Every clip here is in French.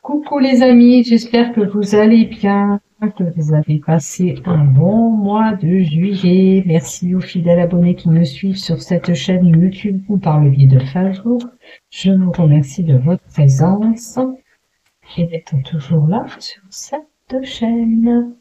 Coucou les amis, j'espère que vous allez bien, que vous avez passé un bon mois de juillet. Merci aux fidèles abonnés qui me suivent sur cette chaîne YouTube ou par le biais de Facebook. Je vous remercie de votre présence et d'être toujours là sur cette chaîne.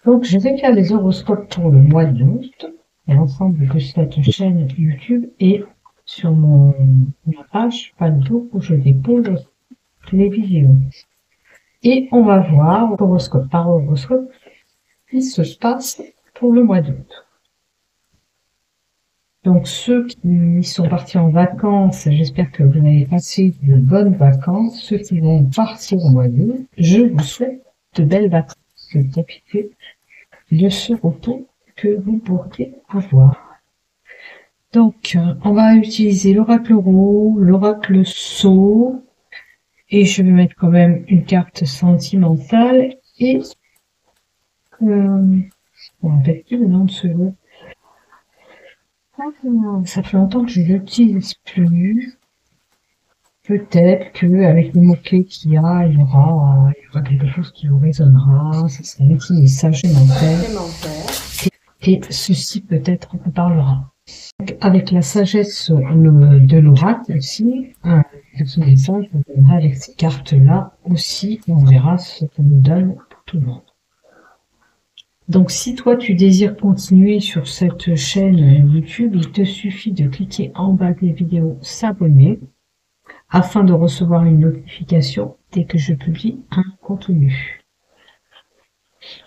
Donc je vais faire les horoscopes pour le mois d'août, l'ensemble de cette chaîne YouTube et sur ma page Facebook où je dépose les vidéos. Et on va voir horoscope par horoscope ce qui se passe pour le mois d'août. Donc ceux qui sont partis en vacances, j'espère que vous avez passé de bonnes vacances. Ceux qui vont partir au mois d'août, je vous souhaite de belles vacances, de profiter de ce repos que vous pourrez avoir. Donc on va utiliser l'oracle Tarot, l'oracle Sceau, et je vais mettre quand même une carte sentimentale et on rappelle plus le nom de ce jeu. Ça fait longtemps que je ne l'utilise plus. Peut-être qu'avec les mots-clés qu'il y a, il y aura quelque chose qui vous résonnera. Ça sera un petit message supplémentaire. Et ceci peut-être on parlera. Donc, avec la sagesse de l'oracle aussi, ce message vous donnera avec ces cartes-là aussi, et on verra ce qu'on nous donne pour tout le monde. Donc si toi tu désires continuer sur cette chaîne YouTube, il te suffit de cliquer en bas des vidéos s'abonner afin de recevoir une notification dès que je publie un contenu.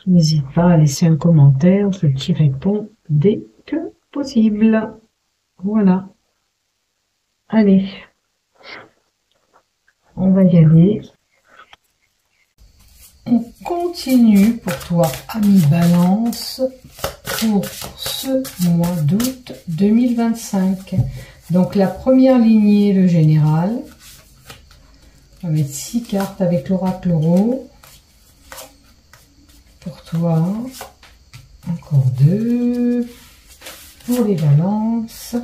N'hésite pas à laisser un commentaire, je t'y réponds dès que possible. Voilà. Allez. On va y aller. On continue pour toi, ami Balance, pour ce mois d'août 2025. Donc la première lignée, le général. On va mettre 6 cartes avec l'oracle Tarot. Pour toi. Encore 2. Pour les balances.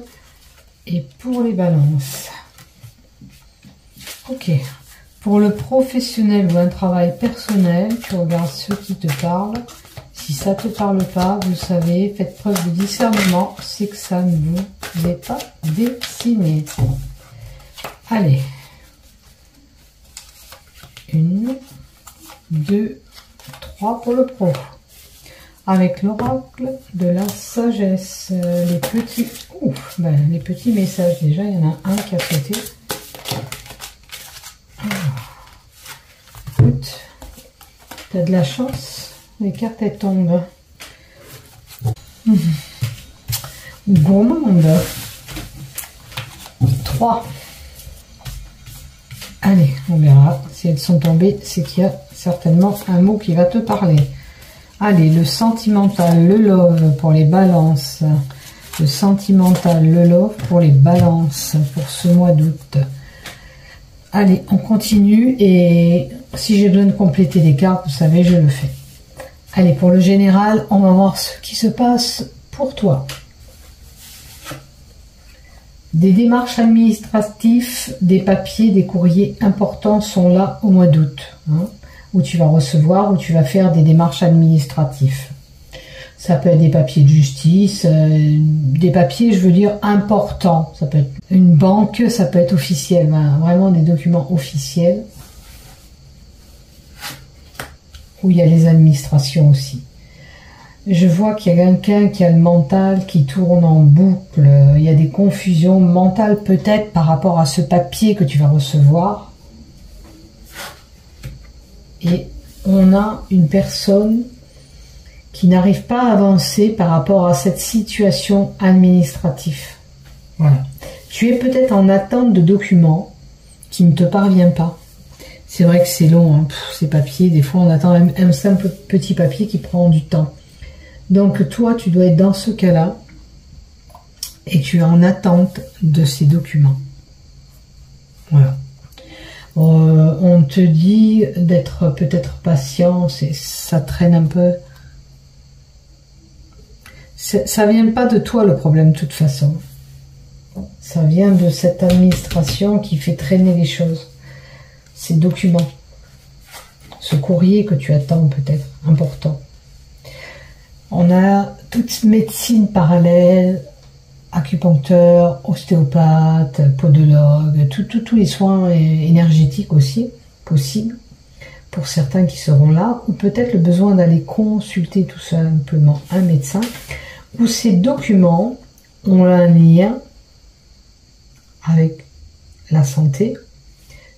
Et pour les balances. Ok. Pour le professionnel ou un travail personnel, tu regardes ce qui te parle. Si ça te parle pas, vous savez, faites preuve de discernement, c'est que ça ne vous est pas destiné. Allez. 1, 2, 3 pour le pro. Avec l'oracle de la sagesse, les petits messages, déjà, il y en a un qui a sauté. Écoute, tu as de la chance, les cartes elles tombent. Gourmande. 3. Allez, on verra. Si elles sont tombées, c'est qu'il y a certainement un mot qui va te parler. Allez, le sentimental, le love pour les balances. Le sentimental, le love pour les balances pour ce mois d'août. Allez, on continue et si j'ai besoin de compléter les cartes, vous savez, je le fais. Allez, pour le général, on va voir ce qui se passe pour toi. Des démarches administratives, des papiers, des courriers importants sont là au mois d'août, hein, où tu vas recevoir, où tu vas faire des démarches administratives. Ça peut être des papiers de justice, des papiers, je veux dire, importants. Ça peut être une banque, ça peut être officiel, vraiment des documents officiels. Où il y a les administrations aussi. Je vois qu'il y a quelqu'un qui a le mental qui tourne en boucle. Il y a des confusions mentales peut-être par rapport à ce papier que tu vas recevoir. Et on a une personne qui n'arrive pas à avancer par rapport à cette situation administrative. Voilà. Tu es peut-être en attente de documents qui ne te parviennent pas. C'est vrai que c'est long, hein, ces papiers. Des fois, on attend un simple petit papier qui prend du temps. Donc, toi, tu dois être dans ce cas-là et tu es en attente de ces documents. Voilà. On te dit d'être peut-être patient, ça traîne un peu. Ça vient pas de toi le problème de toute façon. Ça vient de cette administration qui fait traîner les choses. Ces documents. ce courrier que tu attends peut-être, important. On a toute médecine parallèle, acupuncteur, ostéopathe, podologue, tous les soins énergétiques aussi possibles pour certains qui seront là, ou peut-être le besoin d'aller consulter tout simplement un médecin, où ces documents ont un lien avec la santé.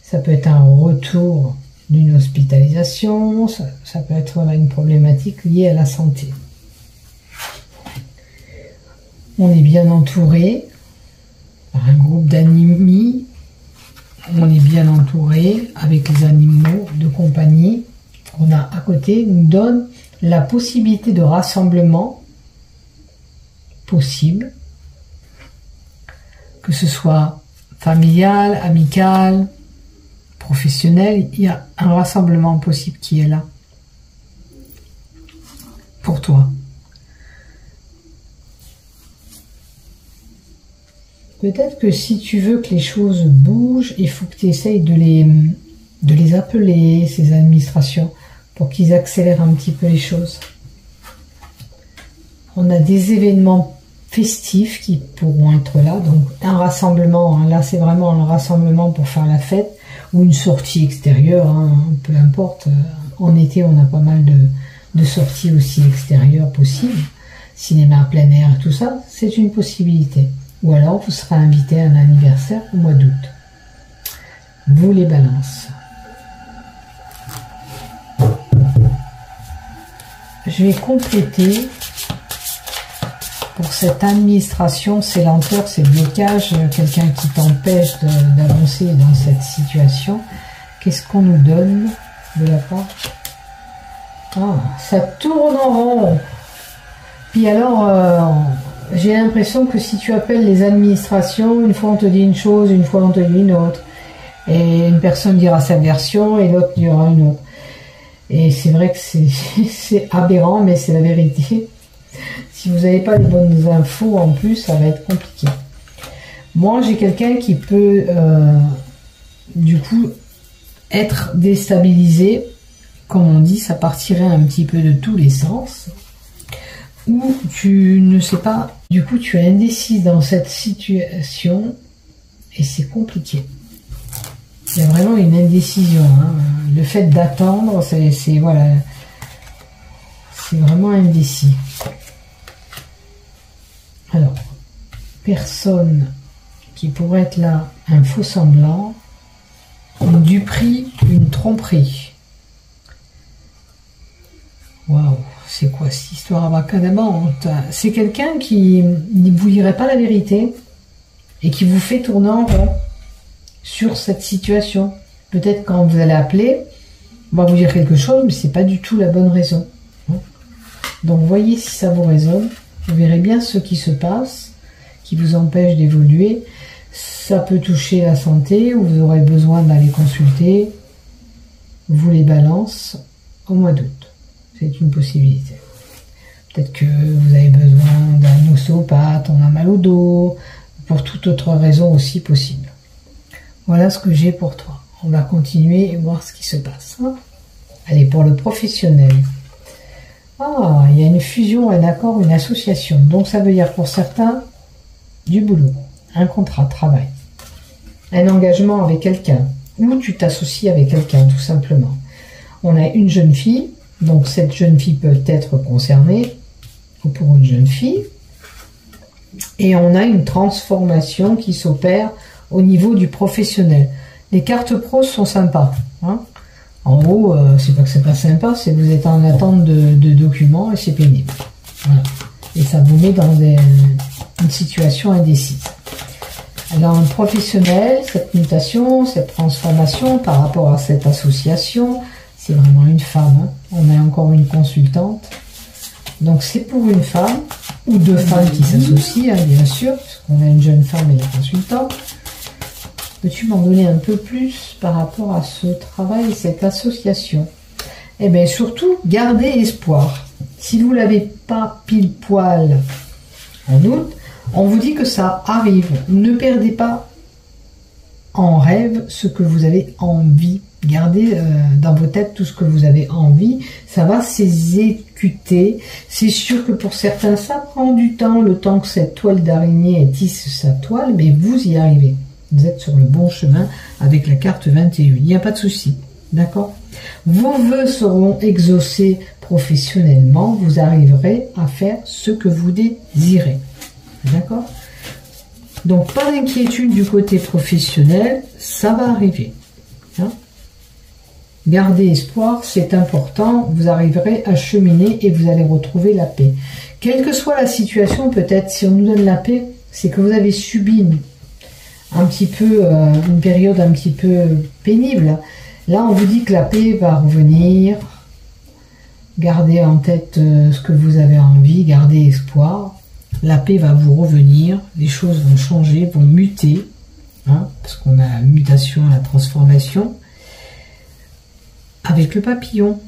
Ça peut être un retour d'une hospitalisation, ça peut être une problématique liée à la santé. On est bien entouré par un groupe d'amis, on est bien entouré avec les animaux de compagnie qu'on a à côté, nous donne la possibilité de rassemblement possible, que ce soit familial, amical, professionnel, il y a un rassemblement possible qui est là pour toi. Peut-être que si tu veux que les choses bougent, il faut que tu essayes de les appeler, ces administrations, pour qu'ils accélèrent un petit peu les choses. On a des événements festifs qui pourront être là, donc un rassemblement, hein, là c'est vraiment un rassemblement pour faire la fête, ou une sortie extérieure, hein, peu importe. En été, on a pas mal de sorties aussi extérieures possibles, cinéma plein air, tout ça, c'est une possibilité. Ou alors, vous serez invité à un anniversaire au mois d'août. Vous les balances. Je vais compléter pour cette administration, ces lenteurs, ces blocages, quelqu'un qui t'empêche d'avancer dans cette situation. Qu'est-ce qu'on nous donne de la part? Ah, ça tourne en rond. Puis alors, j'ai l'impression que si tu appelles les administrations, une fois on te dit une chose, une fois on te dit une autre. Et une personne dira sa version et l'autre dira une autre. Et c'est vrai que c'est aberrant, mais c'est la vérité. Si vous n'avez pas les bonnes infos en plus, ça va être compliqué. Moi, j'ai quelqu'un qui peut, du coup, être déstabilisé. Comme on dit, ça partirait un petit peu de tous les sens. Ou tu ne sais pas, du coup, tu es indécis dans cette situation et c'est compliqué. Il y a vraiment une indécision. Hein. Le fait d'attendre, voilà, c'est vraiment indécis. Alors, personne qui pourrait être là, un faux semblant, une duperie, une tromperie. Waouh, c'est quoi cette histoire abracadabra? C'est quelqu'un qui ne vous dirait pas la vérité et qui vous fait tourner en rond sur cette situation. Peut-être quand vous allez appeler, on va vous dire quelque chose, mais c'est pas du tout la bonne raison. Donc voyez si ça vous résonne. Vous verrez bien ce qui se passe, qui vous empêche d'évoluer. Ça peut toucher la santé, ou vous aurez besoin d'aller consulter. Vous les balance au mois d'août. C'est une possibilité. Peut-être que vous avez besoin d'un ostéopathe, on a mal au dos, pour toute autre raison aussi possible. Voilà ce que j'ai pour toi. On va continuer et voir ce qui se passe. Allez, pour le professionnel. Ah, il y a une fusion, un accord, une association. Donc ça veut dire pour certains, du boulot, un contrat de travail, un engagement avec quelqu'un, ou tu t'associes avec quelqu'un, tout simplement. On a une jeune fille, donc cette jeune fille peut être concernée, ou pour une jeune fille, et on a une transformation qui s'opère au niveau du professionnel. Les cartes pro sont sympas. Hein. En gros, c'est pas que c'est pas sympa, c'est que vous êtes en attente de documents et c'est pénible. Voilà. Et ça vous met dans une situation indécise. Alors, un professionnel, cette mutation, cette transformation par rapport à cette association, c'est vraiment une femme. Hein. On a encore une consultante. Donc, c'est pour une femme, ou deux femmes qui s'associent, hein, bien sûr, parce qu'on a une jeune femme et la consultante. Peux-tu m'en donner un peu plus par rapport à ce travail et cette association? Eh bien, surtout, gardez espoir. Si vous ne l'avez pas pile poil en août, on vous dit que ça arrive. Ne perdez pas en rêve ce que vous avez envie. Gardez dans vos têtes tout ce que vous avez envie, ça va s'exécuter. C'est sûr que pour certains, ça prend du temps, le temps que cette toile d'araignée tisse sa toile, mais vous y arrivez. Vous êtes sur le bon chemin avec la carte 21, il n'y a pas de souci, d'accord? Vos vœux seront exaucés professionnellement, vous arriverez à faire ce que vous désirez, d'accord? Donc pas d'inquiétude du côté professionnel, ça va arriver. Hein? Gardez espoir, c'est important, vous arriverez à cheminer et vous allez retrouver la paix. Quelle que soit la situation, peut-être, si on nous donne la paix, c'est que vous avez subi une période un petit peu pénible. Là, on vous dit que la paix va revenir. Gardez en tête ce que vous avez envie, gardez espoir. La paix va vous revenir, les choses vont changer, vont muter, hein, parce qu'on a la mutation, la transformation. Avec le papillon,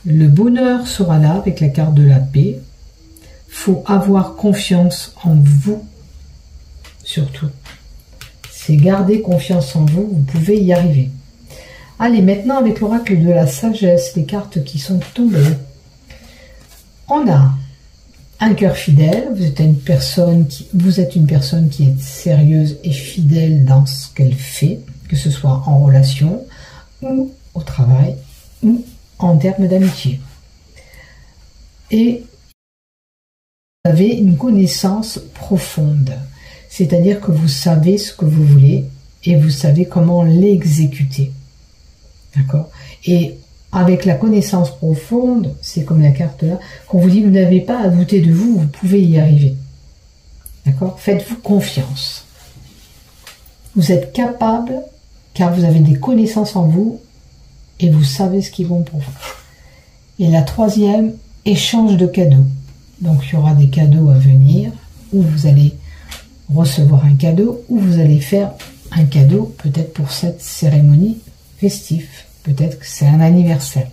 le bonheur sera là avec la carte de la paix. Faut avoir confiance en vous, surtout. C'est garder confiance en vous, vous pouvez y arriver. Allez, maintenant avec l'oracle de la sagesse, les cartes qui sont tombées. On a un cœur fidèle, vous êtes une personne qui est sérieuse et fidèle dans ce qu'elle fait, que ce soit en relation ou au travail ou en termes d'amitié. Et vous avez une connaissance profonde, c'est-à-dire que vous savez ce que vous voulez et vous savez comment l'exécuter. D'accord? Et avec la connaissance profonde, c'est comme la carte là, qu'on vous dit vous n'avez pas à douter de vous, vous pouvez y arriver. D'accord? Faites-vous confiance. Vous êtes capable, car vous avez des connaissances en vous, et vous savez ce qui est bon pour vous. Et la troisième, échange de cadeaux. Donc il y aura des cadeaux à venir, où vous allez recevoir un cadeau, ou vous allez faire un cadeau, peut-être pour cette cérémonie festive. Peut-être que c'est un anniversaire.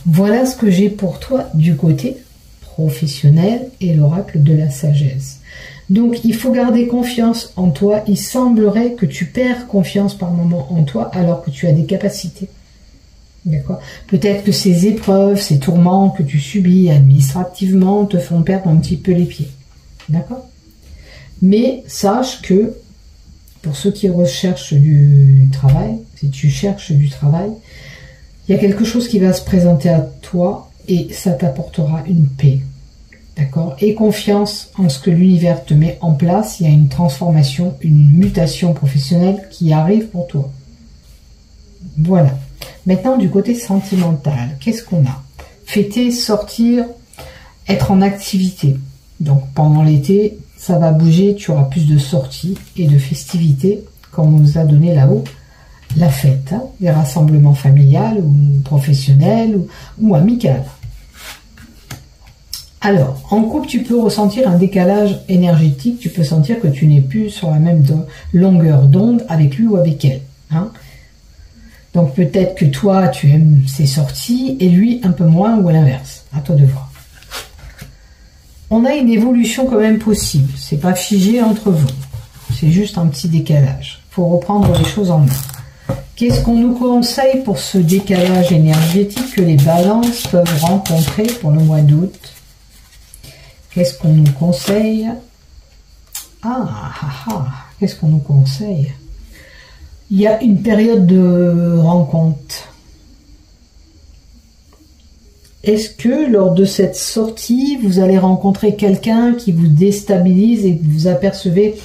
Voilà ce que j'ai pour toi du côté professionnel et l'oracle de la sagesse. Donc, il faut garder confiance en toi. Il semblerait que tu perds confiance par moment en toi alors que tu as des capacités. D'accord? Peut-être que ces épreuves, ces tourments que tu subis administrativement te font perdre un petit peu les pieds. D'accord? Mais sache que pour ceux qui recherchent du travail, si tu cherches du travail, il y a quelque chose qui va se présenter à toi et ça t'apportera une paix. D'accord? Et confiance en ce que l'univers te met en place. Il y a une transformation, une mutation professionnelle qui arrive pour toi. Voilà. Maintenant, du côté sentimental, qu'est-ce qu'on a? Fêter, sortir, être en activité. Donc, pendant l'été, ça va bouger, tu auras plus de sorties et de festivités, comme on nous a donné là-haut, la fête, hein, des rassemblements familiales ou professionnels ou amicales. Alors, en couple, tu peux ressentir un décalage énergétique, tu peux sentir que tu n'es plus sur la même longueur d'onde avec lui ou avec elle. Hein. Donc peut-être que toi, tu aimes ses sorties et lui un peu moins ou à l'inverse. À toi de voir. On a une évolution quand même possible. C'est pas figé entre vous. C'est juste un petit décalage. Il faut reprendre les choses en main. Qu'est-ce qu'on nous conseille pour ce décalage énergétique que les balances peuvent rencontrer pour le mois d'août? Qu'est-ce qu'on nous conseille? Qu'est-ce qu'on nous conseille? Il y a une période de rencontre. Est-ce que lors de cette sortie, vous allez rencontrer quelqu'un qui vous déstabilise et que vous apercevez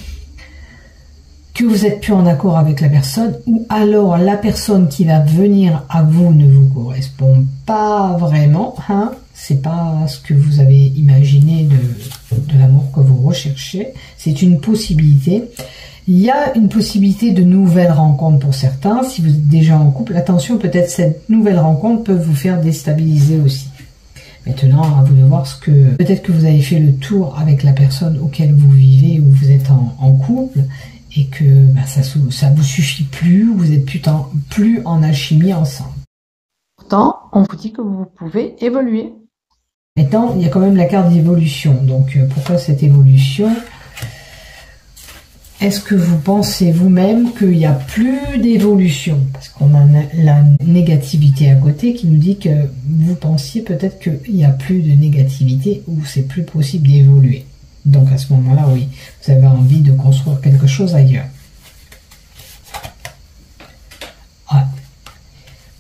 que vous n'êtes plus en accord avec la personne, ou alors la personne qui va venir à vous ne vous correspond pas vraiment, hein? C'est pas ce que vous avez imaginé de l'amour que vous recherchez, c'est une possibilité. Il y a une possibilité de nouvelles rencontres pour certains. Si vous êtes déjà en couple, attention, peut-être cette nouvelle rencontre peut vous faire déstabiliser aussi. Maintenant, à vous de voir ce que... Peut-être que vous avez fait le tour avec la personne auquel vous vivez ou vous êtes en couple et que ça vous suffit plus, vous n'êtes plus en alchimie ensemble. Pourtant, on vous dit que vous pouvez évoluer. Maintenant, il y a quand même la carte d'évolution. Donc, pourquoi cette évolution ? est-ce que vous pensez vous-même qu'il n'y a plus d'évolution? Parce qu'on a la négativité à côté qui nous dit que vous pensiez peut-être qu'il n'y a plus de négativité ou c'est plus possible d'évoluer. Donc à ce moment-là, oui, vous avez envie de construire quelque chose ailleurs. Ouais.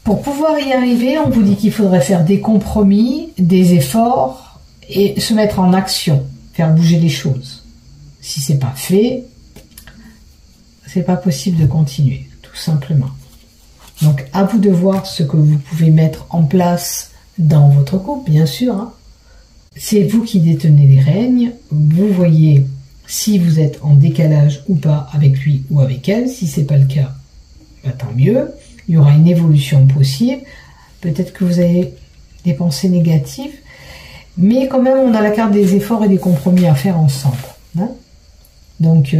Pour pouvoir y arriver, on vous dit qu'il faudrait faire des compromis, des efforts et se mettre en action, faire bouger les choses. Si c'est pas fait, c'est pas possible de continuer, tout simplement. Donc, à vous de voir ce que vous pouvez mettre en place dans votre couple, bien sûr. Hein. C'est vous qui détenez les rênes. Vous voyez si vous êtes en décalage ou pas avec lui ou avec elle. Si c'est pas le cas, bah, tant mieux. Il y aura une évolution possible. Peut-être que vous avez des pensées négatives. Mais quand même, on a la carte des efforts et des compromis à faire ensemble. Hein. Donc,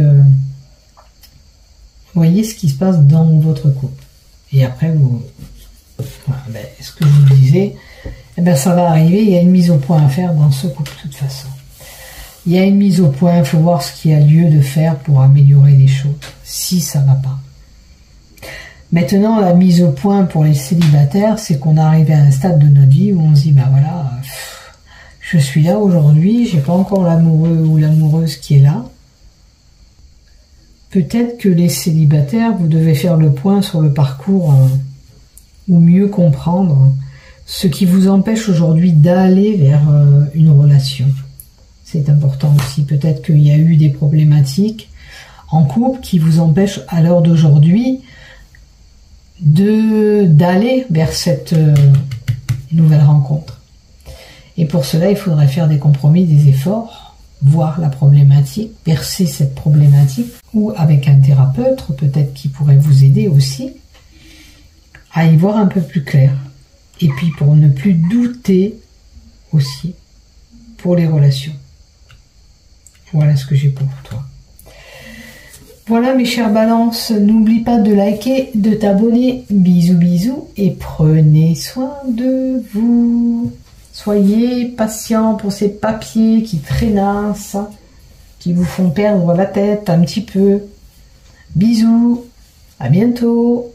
voyez ce qui se passe dans votre couple. Et après, vous, voilà, ben, ce que je vous disais, eh ben, ça va arriver, il y a une mise au point à faire dans ce couple, de toute façon. Il y a une mise au point, il faut voir ce qu'il y a lieu de faire pour améliorer les choses, si ça va pas. Maintenant, la mise au point pour les célibataires, c'est qu'on arrive à un stade de notre vie où on se dit, ben voilà, je suis là aujourd'hui, j'ai pas encore l'amoureux ou l'amoureuse qui est là. Peut-être que les célibataires, vous devez faire le point sur le parcours ou mieux comprendre ce qui vous empêche aujourd'hui d'aller vers une relation. C'est important aussi. Peut-être qu'il y a eu des problématiques en couple qui vous empêchent à l'heure d'aujourd'hui d'aller vers cette nouvelle rencontre. Et pour cela, il faudrait faire des compromis, des efforts, voir la problématique, percer cette problématique, ou avec un thérapeute, peut-être qui pourrait vous aider aussi, à y voir un peu plus clair. Et puis pour ne plus douter aussi pour les relations. Voilà ce que j'ai pour toi. Voilà mes chères balances, n'oublie pas de liker, de t'abonner, bisous bisous, et prenez soin de vous. Soyez patients pour ces papiers qui traînassent, qui vous font perdre la tête un petit peu. Bisous, à bientôt.